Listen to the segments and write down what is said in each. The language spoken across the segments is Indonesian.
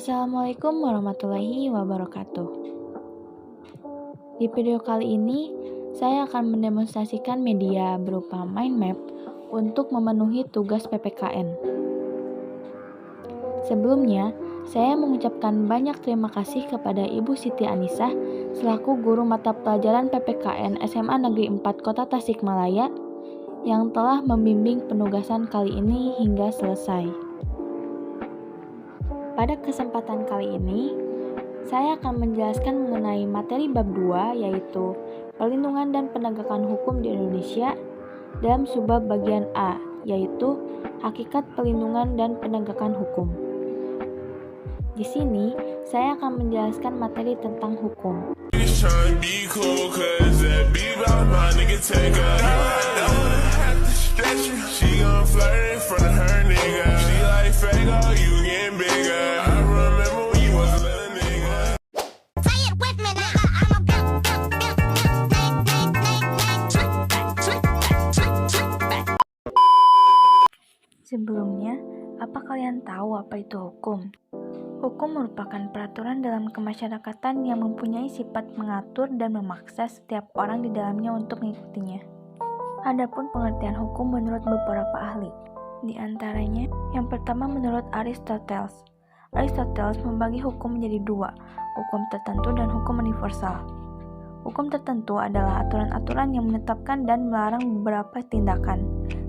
Assalamualaikum warahmatullahi wabarakatuh. Di video kali ini, saya akan mendemonstrasikan media berupa mind map untuk memenuhi tugas PPKN. Sebelumnya, saya mengucapkan banyak terima kasih kepada Ibu Siti Anisah selaku guru mata pelajaran PPKN SMA Negeri 4 Kota Tasikmalaya yang telah membimbing penugasan kali ini hingga selesai. Pada kesempatan kali ini, saya akan menjelaskan mengenai materi bab 2 yaitu Perlindungan dan Penegakan Hukum di Indonesia dalam subbab bagian A yaitu Hakikat Perlindungan dan Penegakan Hukum. Di sini, saya akan menjelaskan materi tentang hukum. Sebelumnya, apa kalian tahu apa itu hukum? Hukum merupakan peraturan dalam kemasyarakatan yang mempunyai sifat mengatur dan memaksa setiap orang di dalamnya untuk mengikutinya. Adapun pengertian hukum menurut beberapa ahli, di antaranya yang pertama menurut Aristoteles. Aristoteles membagi hukum menjadi dua, hukum tertentu dan hukum universal. Hukum tertentu adalah aturan-aturan yang menetapkan dan melarang beberapa tindakan,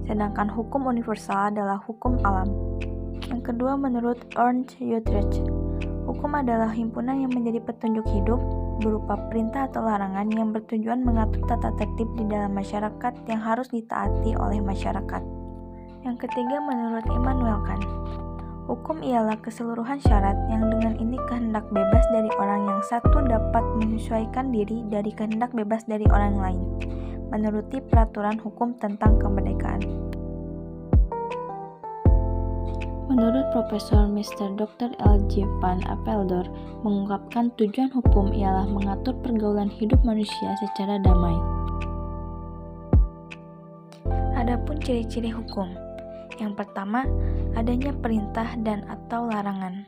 sedangkan hukum universal adalah hukum alam. Yang kedua menurut Ernst Utrecht, hukum adalah himpunan yang menjadi petunjuk hidup berupa perintah atau larangan yang bertujuan mengatur tata tertib di dalam masyarakat yang harus ditaati oleh masyarakat. Yang ketiga menurut Immanuel Kant, hukum ialah keseluruhan syarat yang dengan ini kehendak bebas dari orang yang satu dapat menyesuaikan diri dari kehendak bebas dari orang lain, menuruti peraturan hukum tentang kemerdekaan. Menurut Profesor Mr. Dr. L.J. Van Apeldoorn mengungkapkan tujuan hukum ialah mengatur pergaulan hidup manusia secara damai. Adapun ciri-ciri hukum. Yang pertama, adanya perintah dan atau larangan.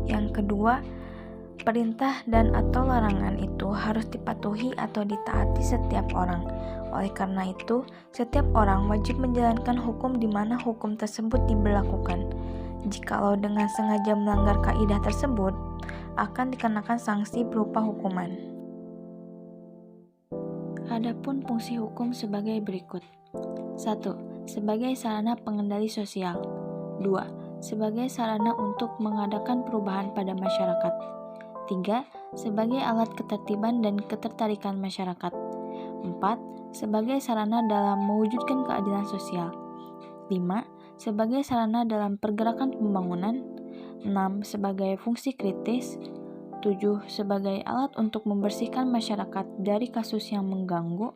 Yang kedua, perintah dan atau larangan itu harus dipatuhi atau ditaati setiap orang. Oleh karena itu, setiap orang wajib menjalankan hukum di mana hukum tersebut diberlakukan. Jikalau dengan sengaja melanggar kaidah tersebut, akan dikenakan sanksi berupa hukuman. Adapun fungsi hukum sebagai berikut. 1. Sebagai sarana pengendali sosial. 2. Sebagai sarana untuk mengadakan perubahan pada masyarakat. 3. Sebagai alat ketertiban dan ketertarikan masyarakat. 4. Sebagai sarana dalam mewujudkan keadilan sosial. 5. Sebagai sarana dalam pergerakan pembangunan. 6. Sebagai fungsi kritis. 7. Sebagai alat untuk membersihkan masyarakat dari kasus yang mengganggu.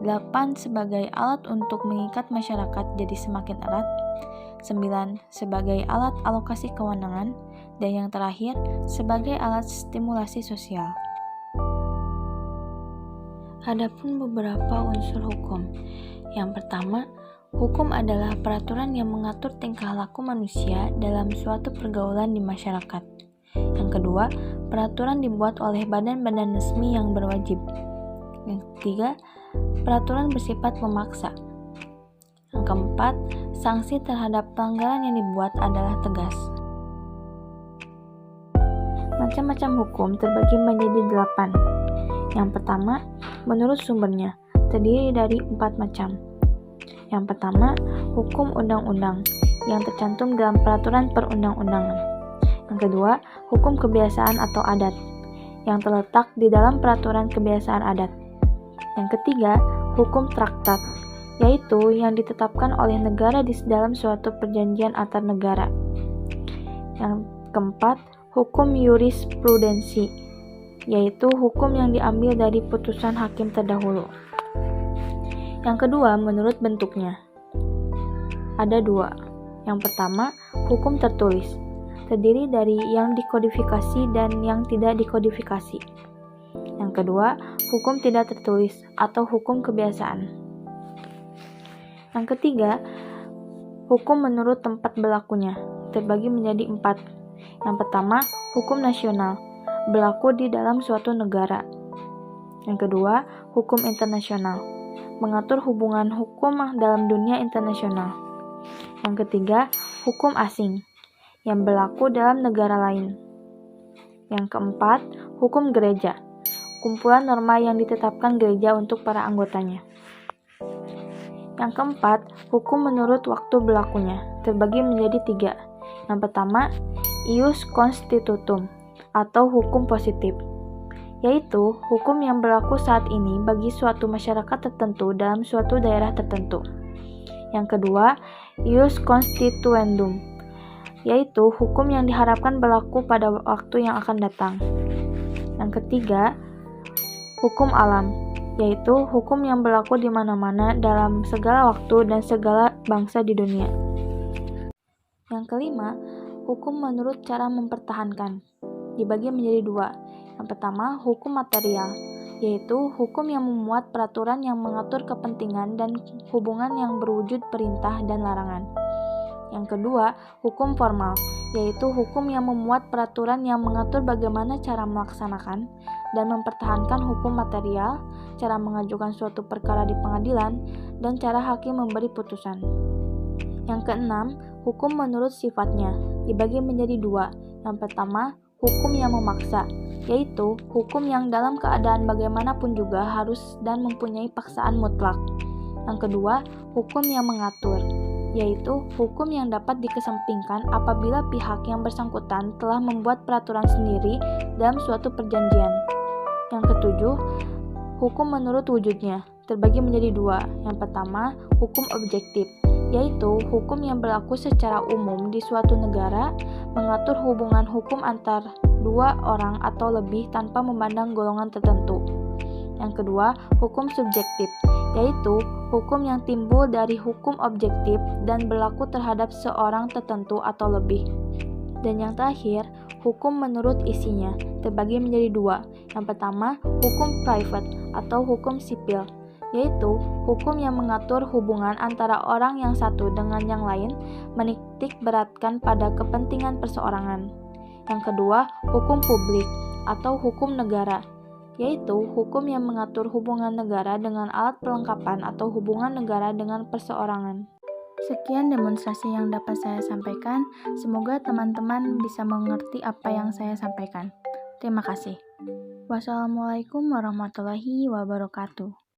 8. Sebagai alat untuk mengikat masyarakat jadi semakin erat. 9. Sebagai alat alokasi kewenangan. Dan yang terakhir, sebagai alat stimulasi sosial. Adapun beberapa unsur hukum. Yang pertama, hukum adalah peraturan yang mengatur tingkah laku manusia dalam suatu pergaulan di masyarakat. Yang kedua, peraturan dibuat oleh badan-badan resmi yang berwajib. Yang ketiga, peraturan bersifat memaksa. Yang keempat, sanksi terhadap pelanggaran yang dibuat adalah tegas. Macam-macam hukum terbagi menjadi 8. Yang pertama, menurut sumbernya, terdiri dari 4 macam. Yang pertama, hukum undang-undang yang tercantum dalam peraturan perundang-undangan. Yang kedua, hukum kebiasaan atau adat yang terletak di dalam peraturan kebiasaan adat. Yang ketiga, hukum traktat, yaitu yang ditetapkan oleh negara di dalam suatu perjanjian antar negara. Yang keempat, hukum jurisprudensi, yaitu hukum yang diambil dari putusan hakim terdahulu. Yang kedua, menurut bentuknya. Ada 2. Yang pertama, hukum tertulis, terdiri dari yang dikodifikasi dan yang tidak dikodifikasi. Yang kedua, hukum tidak tertulis atau hukum kebiasaan. Yang ketiga, hukum menurut tempat berlakunya, terbagi menjadi 4, Yang pertama, hukum nasional, berlaku di dalam suatu negara. Yang kedua, hukum internasional, mengatur hubungan hukum dalam dunia internasional. Yang ketiga, hukum asing, yang berlaku dalam negara lain. Yang keempat, hukum gereja, kumpulan norma yang ditetapkan gereja untuk para anggotanya. Yang keempat, hukum menurut waktu berlakunya, terbagi menjadi 3. Yang pertama, ius constitutum, atau hukum positif, yaitu hukum yang berlaku saat ini bagi suatu masyarakat tertentu dalam suatu daerah tertentu. Yang kedua, ius constituendum, yaitu hukum yang diharapkan berlaku pada waktu yang akan datang. Yang ketiga, hukum alam, yaitu hukum yang berlaku di mana-mana dalam segala waktu dan segala bangsa di dunia. Yang kelima, hukum menurut cara mempertahankan, dibagi menjadi 2. Yang pertama, hukum material, yaitu hukum yang memuat peraturan yang mengatur kepentingan dan hubungan yang berwujud perintah dan larangan. Yang kedua, hukum formal, yaitu hukum yang memuat peraturan yang mengatur bagaimana cara melaksanakan dan mempertahankan hukum material, cara mengajukan suatu perkara di pengadilan, dan cara hakim memberi putusan. Yang keenam, hukum menurut sifatnya, dibagi menjadi 2. Yang pertama, hukum yang memaksa, yaitu hukum yang dalam keadaan bagaimanapun juga harus dan mempunyai paksaan mutlak. Yang kedua, hukum yang mengatur, yaitu hukum yang dapat dikesampingkan apabila pihak yang bersangkutan telah membuat peraturan sendiri dalam suatu perjanjian. Yang ketujuh, hukum menurut wujudnya, terbagi menjadi 2. Yang pertama, hukum objektif, yaitu hukum yang berlaku secara umum di suatu negara, mengatur hubungan hukum antar 2 orang atau lebih tanpa memandang golongan tertentu. Yang kedua, hukum subjektif, yaitu hukum yang timbul dari hukum objektif dan berlaku terhadap seorang tertentu atau lebih. Dan yang terakhir, hukum menurut isinya, terbagi menjadi 2. Yang pertama, hukum private atau hukum sipil, yaitu hukum yang mengatur hubungan antara orang yang satu dengan yang lain, menitik beratkan pada kepentingan perseorangan. Yang kedua, hukum publik atau hukum negara, yaitu hukum yang mengatur hubungan negara dengan alat perlengkapan atau hubungan negara dengan perseorangan. Sekian demonstrasi yang dapat saya sampaikan. Semoga teman-teman bisa mengerti apa yang saya sampaikan. Terima kasih. Wassalamualaikum warahmatullahi wabarakatuh.